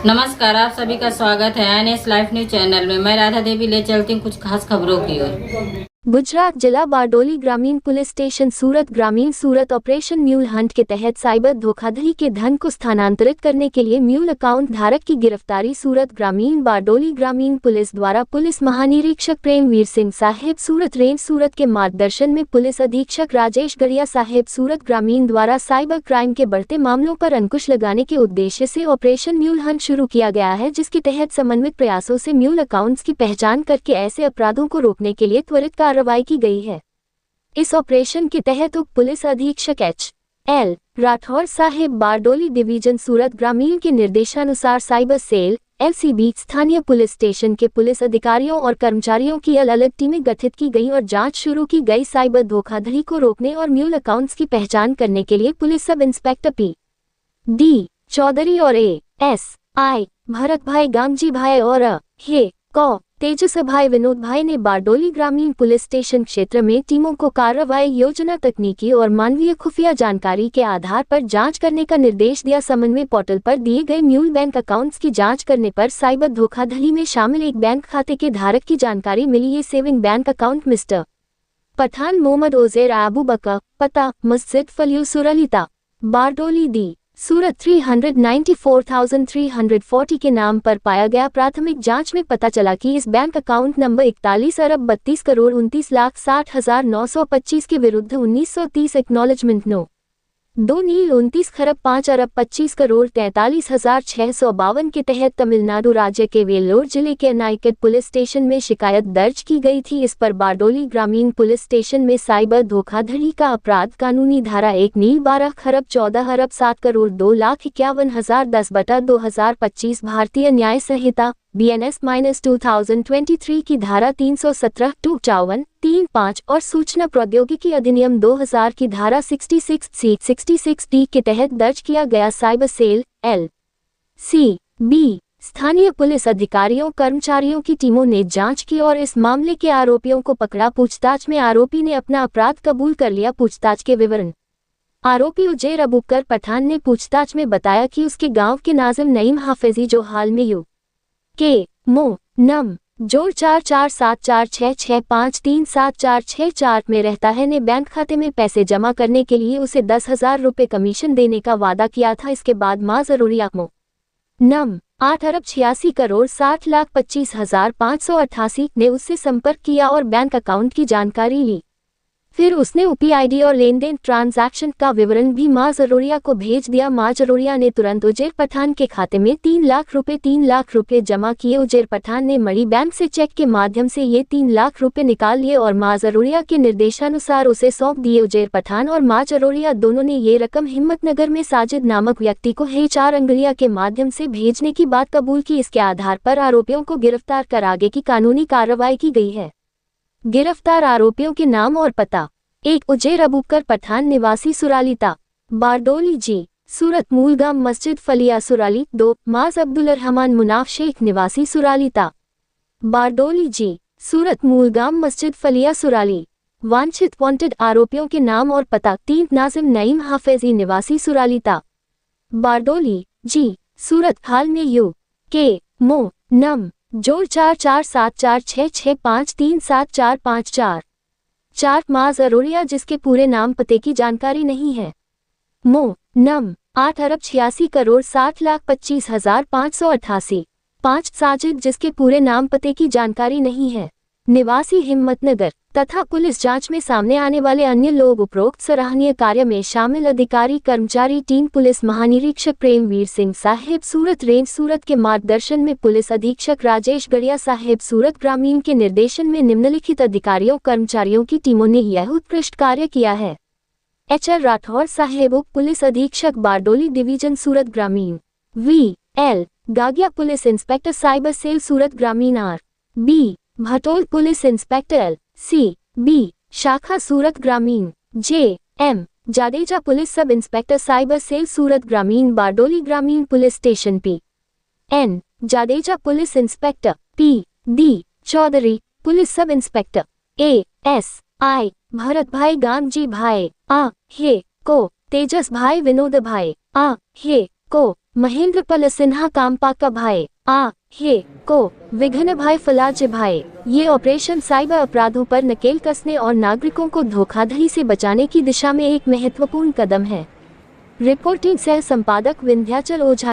नमस्कार, आप सभी का स्वागत है एनएस लाइफ न्यूज चैनल में। मैं राधा देवी ले चलती हूँ कुछ खास खबरों की ओर। गुजरात जिला बारडोली ग्रामीण पुलिस स्टेशन सूरत ग्रामीण सूरत ऑपरेशन म्यूल हंट के तहत साइबर धोखाधड़ी के धन को स्थानांतरित करने के लिए म्यूल अकाउंट धारक की गिरफ्तारी। सूरत ग्रामीण बारडोली ग्रामीण पुलिस द्वारा पुलिस महानिरीक्षक प्रेमवीर सिंह साहेब सूरत रेंज सूरत के मार्गदर्शन में पुलिस अधीक्षक राजेश गड़िया साहेब सूरत ग्रामीण द्वारा साइबर क्राइम के बढ़ते मामलों पर अंकुश लगाने के उद्देश्य से ऑपरेशन म्यूल हंट शुरू किया गया है, जिसके तहत समन्वित प्रयासों से म्यूल अकाउंट्स की पहचान करके ऐसे अपराधों को रोकने के लिए त्वरित कार्रवाई की गई है। इस ऑपरेशन के तहत उप पुलिस अधीक्षक एच.एल. राठौर साहेब बारडोली डिवीजन सूरत ग्रामीण के निर्देशानुसार साइबर सेल एलसीबी स्थानीय पुलिस स्टेशन के पुलिस अधिकारियों और कर्मचारियों की अलग अलग टीमें गठित की गई और जांच शुरू की गई। साइबर धोखाधड़ी को रोकने और म्यूल अकाउंट्स की पहचान करने के लिए police sub inspector PD. Chaudhary और ए.एस.आई. भरत भाई गामजी भाई और तेजस भाई विनोद भाई ने बारडोली ग्रामीण पुलिस स्टेशन क्षेत्र में टीमों को कार्रवाई योजना, तकनीकी और मानवीय खुफिया जानकारी के आधार पर जांच करने का निर्देश दिया। समन्वय पोर्टल पर दिए गए म्यूल बैंक अकाउंट्स की जांच करने पर साइबर धोखाधड़ी में शामिल एक बैंक खाते के धारक की जानकारी मिली। ये saving bank account mister Pathan Mohammad Ojer Abu Bakar, पता मस्जिद फलियू सुरलिता, बारडोली दी सूरत 394,340 के नाम पर पाया गया। प्राथमिक जांच में पता चला कि इस बैंक अकाउंट नंबर 41,32,32,60,925 के विरुद्ध 1930 एक्नॉलेजमेंट नो 2,29,25,45,43,652 के तहत तमिलनाडु राज्य के वेल्लोर जिले के नाइकेट पुलिस स्टेशन में शिकायत दर्ज की गई थी। इस पर बारडोली ग्रामीण पुलिस स्टेशन में साइबर धोखाधड़ी का अपराध कानूनी धारा 1,12,14,02,51,010/2025 भारतीय न्याय संहिता BNS-2023 की धारा 317, 254, 3, 5 और सूचना प्रौद्योगिकी अधिनियम 2000 की धारा 66C, 66D के तहत दर्ज किया गया। साइबर सेल LCB स्थानीय पुलिस अधिकारियों कर्मचारियों की टीमों ने जांच की और इस मामले के आरोपियों को पकड़ा। पूछताछ में आरोपी ने अपना अपराध कबूल कर लिया। पूछताछ के विवरण आरोपी उजैर अबूबकर पठान ने पूछताछ में बताया कि उसके गांव के नाजिम नईम हाफिजी, जो हाल में मो नम जोड़ 447466537464 में रहता है, ने बैंक खाते में पैसे जमा करने के लिए उसे 10,000 रुपये कमीशन देने का वादा किया था। इसके बाद मां जरूरिया मो नम 8,86,60,25,588 ने उससे संपर्क किया और बैंक अकाउंट की जानकारी ली। फिर उसने यूपीआईडी और लेन देन ट्रांजैक्शन का विवरण भी मां जरूरिया को भेज दिया। मां जरूरिया ने तुरंत उजैर पठान के खाते में 3 लाख रुपए जमा किए। उजैर पठान ने मणि बैंक से चेक के माध्यम से ये 3 लाख रुपए निकाल लिए और मां जरूरिया के निर्देशानुसार उसे सौंप दिए। उजैर पठान और मां जरूरिया दोनों ने ये रकम हिम्मतनगर में साजिद नामक व्यक्ति को 4 अंगुलिया के माध्यम से भेजने की बात कबूल की। इसके आधार पर आरोपियों को गिरफ्तार कर आगे की कानूनी कार्रवाई की गई है। गिरफ्तार आरोपियों के नाम और पता: 1. उजैर अबूबकर पठान निवासी सुरालिता, बारडोली जी सूरत मूलगाम मस्जिद फलिया सुराली। 2. माज अब्दुल रहमान मुनाफ शेख निवासी सुरालिता, बारडोली जी सूरत मूलगाम मस्जिद फलिया सुराली। वांछित वांटेड आरोपियों के नाम और पता: 3. नाजिम नईम हाफिजी निवासी सुरालिता, बारडोली जी सूरत, हाल में मो नम जोड़ 447466537454। 4. मां जरूरिया, जिसके पूरे नाम पते की जानकारी नहीं है, मो नम 8,86,60,25,588। 5. साजिद, जिसके पूरे नाम पते की जानकारी नहीं है, निवासी हिम्मतनगर। तथा पुलिस जांच में सामने आने वाले अन्य लोग उपरोक्त सराहनीय कार्य में शामिल अधिकारी कर्मचारी टीम पुलिस महानिरीक्षक प्रेमवीर सिंह साहेब सूरत रेंज सूरत के मार्गदर्शन में पुलिस अधीक्षक राजेश गड़िया साहेब सूरत ग्रामीण के निर्देशन में निम्नलिखित अधिकारियों कर्मचारियों की टीमों ने यह उत्कृष्ट कार्य किया है। एच.एल. राठौर साहेब उप पुलिस अधीक्षक बारडोली डिवीजन सूरत ग्रामीण, V.L. Gagiya police inspector cyber cell Surat ग्रामीण, R.B. Bhatol police inspector L.C.B. शाखा सूरत ग्रामीण, J.M. Jadeja police sub inspector cyber cell Surat ग्रामीण बारडोली ग्रामीण police station, P.N. Jadeja police inspector, P.D. Chaudhari police sub inspector, A.S.I. Bharat bhai Gamji भाई, तेजस भाई विनोद भाई, महेंद्र पल सिन्हा कामपा का भाई आ हे को विघ्न भाई फलाज भाई। ये ऑपरेशन साइबर अपराधों पर नकेल कसने और नागरिकों को धोखाधड़ी से बचाने की दिशा में एक महत्वपूर्ण कदम है। रिपोर्टिंग सह संपादक विंध्याचल ओझा।